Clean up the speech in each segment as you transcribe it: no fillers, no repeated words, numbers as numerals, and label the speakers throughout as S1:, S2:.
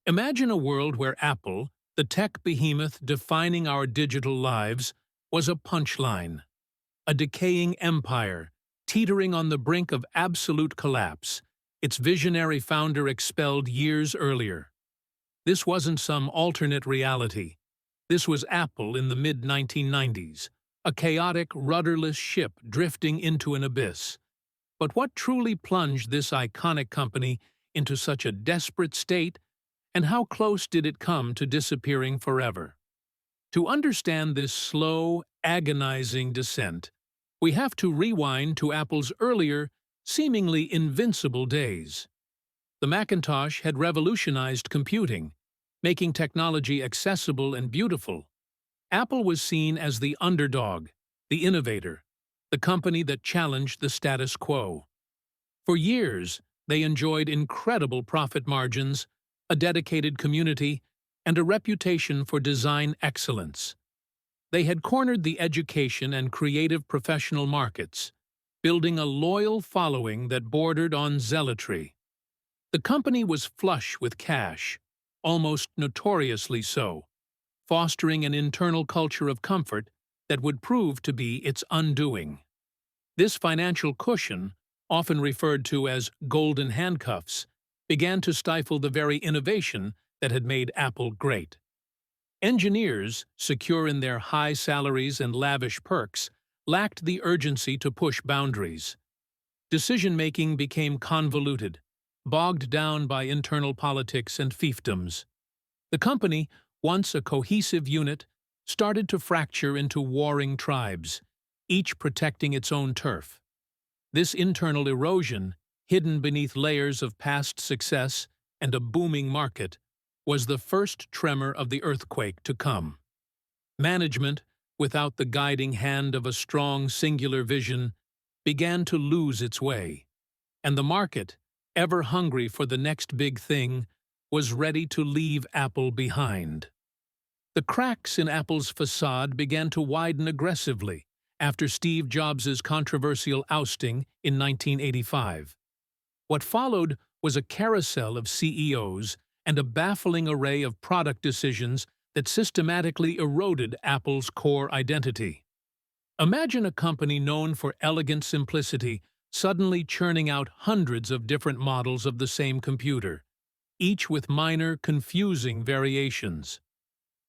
S1: Imagine a world where Apple, the tech behemoth defining our digital lives, was a punchline, a decaying empire, teetering on the brink of absolute collapse, its visionary founder expelled years earlier. This wasn't some alternate reality. This was Apple in the mid-1990s, a chaotic, rudderless ship drifting into an abyss. But what truly plunged this iconic company into such a desperate state, and how close did it come to disappearing forever? To understand this slow, agonizing descent, we have to rewind to Apple's earlier, seemingly invincible days. The Macintosh had revolutionized computing, making technology accessible and beautiful. Apple was seen as the underdog, the innovator, the company that challenged the status quo. For years, they enjoyed incredible profit margins, a dedicated community, and a reputation for design excellence. They had cornered the education and creative professional markets, building a loyal following that bordered on zealotry. The company was flush with cash, almost notoriously so, fostering an internal culture of comfort that would prove to be its undoing. This financial cushion, often referred to as golden handcuffs, began to stifle the very innovation that had made Apple great. Engineers, secure in their high salaries and lavish perks, lacked the urgency to push boundaries. Decision-making became convoluted, bogged down by internal politics and fiefdoms. The company, once a cohesive unit, started to fracture into warring tribes, each protecting its own turf. This internal erosion, hidden beneath layers of past success and a booming market, was the first tremor of the earthquake to come. Management, without the guiding hand of a strong singular vision, began to lose its way, and the market, ever hungry for the next big thing, was ready to leave Apple behind. The cracks in Apple's facade began to widen aggressively after Steve Jobs' controversial ousting in 1985. What followed was a carousel of CEOs and a baffling array of product decisions that systematically eroded Apple's core identity. Imagine a company known for elegant simplicity suddenly churning out hundreds of different models of the same computer, each with minor, confusing variations.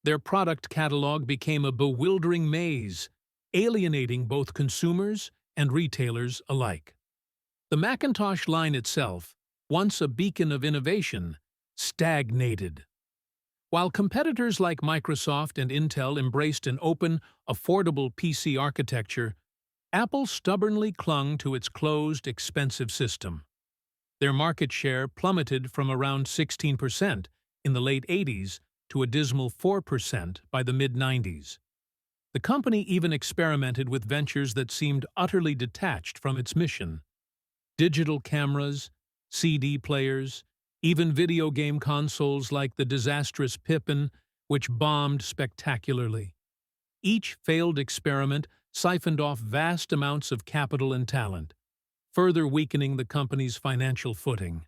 S1: Their product catalog became a bewildering maze, alienating both consumers and retailers alike. The Macintosh line itself, once a beacon of innovation, stagnated. While competitors like Microsoft and Intel embraced an open, affordable PC architecture, Apple stubbornly clung to its closed, expensive system. Their market share plummeted from around 16% in the late 80s to a dismal 4% by the mid-90s. The company even experimented with ventures that seemed utterly detached from its mission. Digital cameras, CD players, even video game consoles like the disastrous Pippin, which bombed spectacularly. Each failed experiment siphoned off vast amounts of capital and talent, further weakening the company's financial footing.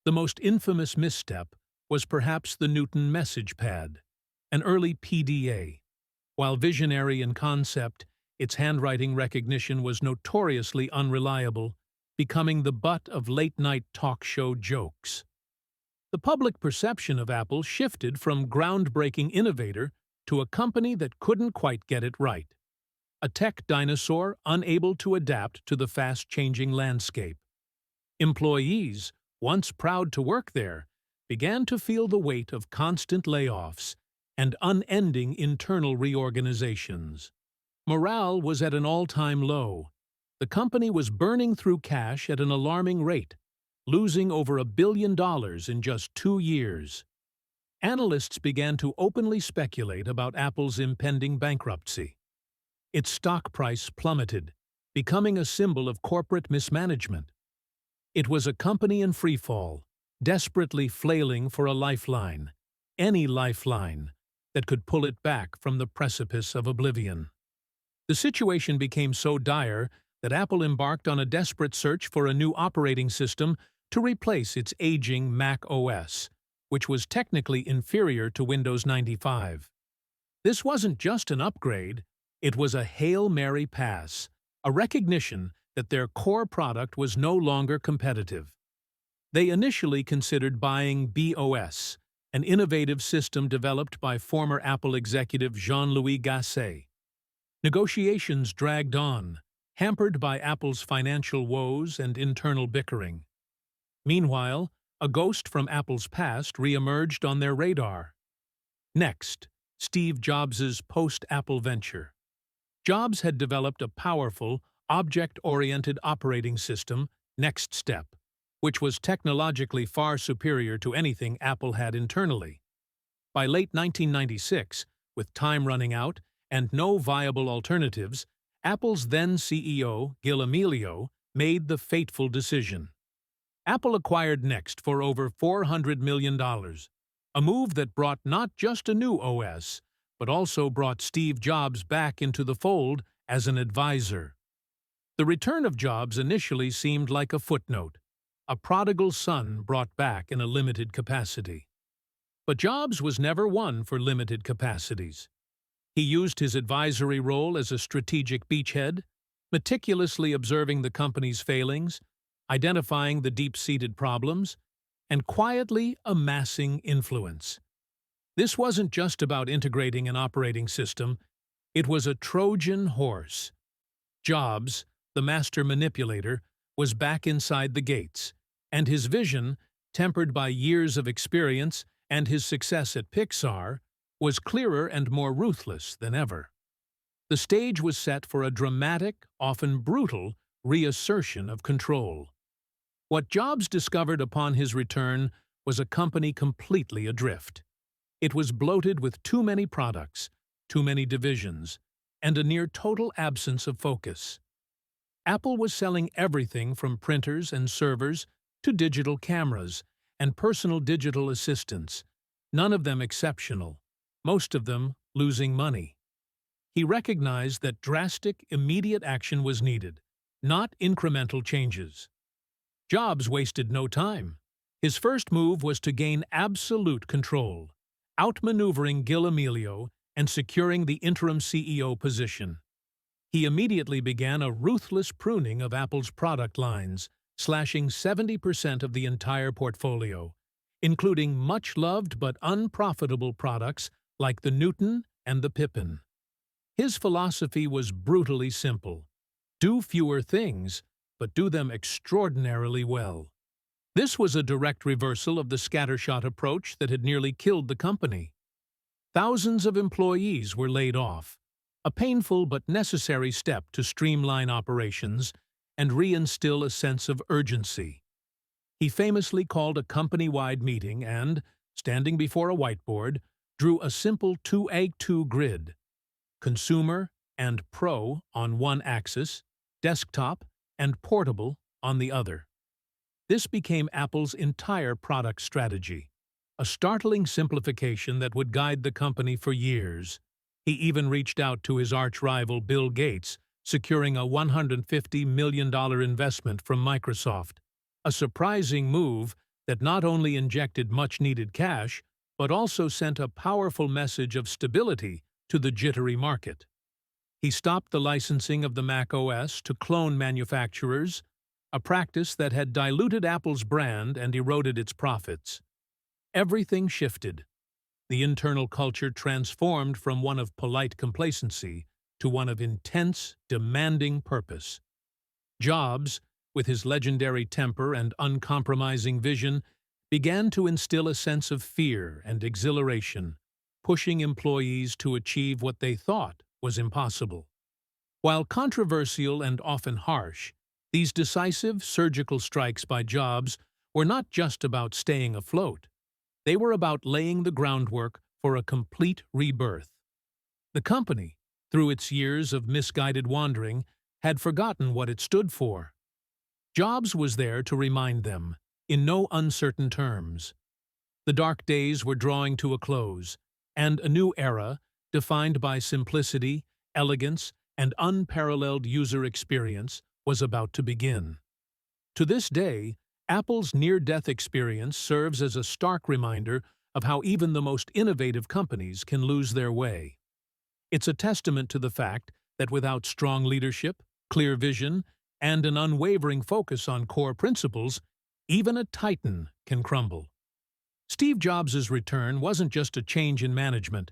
S1: The most infamous misstep was perhaps the Newton message pad, an early PDA. While visionary in concept, its handwriting recognition was notoriously unreliable, becoming the butt of late-night talk show jokes. The public perception of Apple shifted from groundbreaking innovator to a company that couldn't quite get it right, a tech dinosaur unable to adapt to the fast-changing landscape. Employees, once proud to work there, began to feel the weight of constant layoffs and unending internal reorganizations. Morale was at an all-time low. The company was burning through cash at an alarming rate, losing over $1 billion in just 2 years. Analysts began to openly speculate about Apple's impending bankruptcy. Its stock price plummeted, becoming a symbol of corporate mismanagement. It was a company in freefall, desperately flailing for a lifeline, any lifeline, that could pull it back from the precipice of oblivion. The situation became so dire that Apple embarked on a desperate search for a new operating system to replace its aging Mac OS, which was technically inferior to Windows 95. This wasn't just an upgrade, it was a Hail Mary pass, a recognition that their core product was no longer competitive. They initially considered buying BOS, an innovative system developed by former Apple executive Jean-Louis Gasset. Negotiations dragged on, hampered by Apple's financial woes and internal bickering. Meanwhile, a ghost from Apple's past re-emerged on their radar. Next, Steve Jobs' post-Apple venture. Jobs had developed a powerful, object-oriented operating system, Next Step, which was technologically far superior to anything Apple had internally. By late 1996, with time running out and no viable alternatives, Apple's then CEO, Gil Amelio, made the fateful decision. Apple acquired Next for over $400 million, a move that brought not just a new OS, but also brought Steve Jobs back into the fold as an advisor. The return of Jobs initially seemed like a footnote, a prodigal son brought back in a limited capacity. But Jobs was never one for limited capacities. He used his advisory role as a strategic beachhead, meticulously observing the company's failings, identifying the deep-seated problems, and quietly amassing influence. This wasn't just about integrating an operating system, it was a Trojan horse. Jobs, the master manipulator, was back inside the gates, and his vision, tempered by years of experience and his success at Pixar, was clearer and more ruthless than ever. The stage was set for a dramatic, often brutal, reassertion of control. What Jobs discovered upon his return was a company completely adrift. It was bloated with too many products, too many divisions, and a near-total absence of focus. Apple was selling everything from printers and servers to digital cameras and personal digital assistants, none of them exceptional, most of them losing money. He recognized that drastic, immediate action was needed, not incremental changes. Jobs wasted no time. His first move was to gain absolute control, outmaneuvering Gil Amelio and securing the interim CEO position. He immediately began a ruthless pruning of Apple's product lines, slashing 70% of the entire portfolio, including much-loved but unprofitable products like the Newton and the Pippin. His philosophy was brutally simple: do fewer things, but do them extraordinarily well. This was a direct reversal of the scattershot approach that had nearly killed the company. Thousands of employees were laid off, a painful but necessary step to streamline operations and reinstill a sense of urgency. He famously called a company-wide meeting and, standing before a whiteboard, drew a simple 2x2 grid: consumer and pro on one axis, desktop and portable on the other. This became Apple's entire product strategy, a startling simplification that would guide the company for years. He even reached out to his arch-rival Bill Gates, securing a $150 million investment from Microsoft, a surprising move that not only injected much-needed cash, but also sent a powerful message of stability to the jittery market. He stopped the licensing of the Mac OS to clone manufacturers, a practice that had diluted Apple's brand and eroded its profits. Everything shifted. The internal culture transformed from one of polite complacency to one of intense, demanding purpose. Jobs, with his legendary temper and uncompromising vision, began to instill a sense of fear and exhilaration, pushing employees to achieve what they thought was impossible. While controversial and often harsh, these decisive, surgical strikes by Jobs were not just about staying afloat. They were about laying the groundwork for a complete rebirth. The company, through its years of misguided wandering, had forgotten what it stood for. Jobs was there to remind them, in no uncertain terms. The dark days were drawing to a close, and a new era, defined by simplicity, elegance, and unparalleled user experience, was about to begin. To this day, Apple's near-death experience serves as a stark reminder of how even the most innovative companies can lose their way. It's a testament to the fact that without strong leadership, clear vision, and an unwavering focus on core principles, even a titan can crumble. Steve Jobs' return wasn't just a change in management.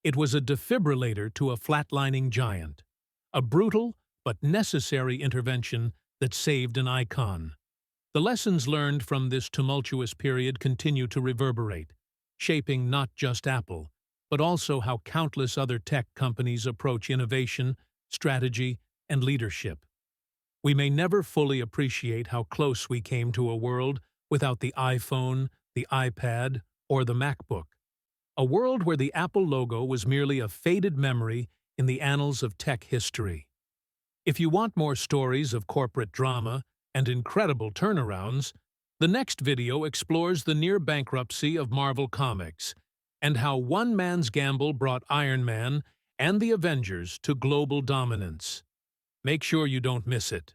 S1: It was a defibrillator to a flatlining giant. A brutal but necessary intervention that saved an icon. The lessons learned from this tumultuous period continue to reverberate, shaping not just Apple, but also how countless other tech companies approach innovation, strategy, and leadership. We may never fully appreciate how close we came to a world without the iPhone, the iPad, or the MacBook. A world where the Apple logo was merely a faded memory in the annals of tech history. If you want more stories of corporate drama and incredible turnarounds, the next video explores the near bankruptcy of Marvel Comics and how one man's gamble brought Iron Man and the Avengers to global dominance. Make sure you don't miss it.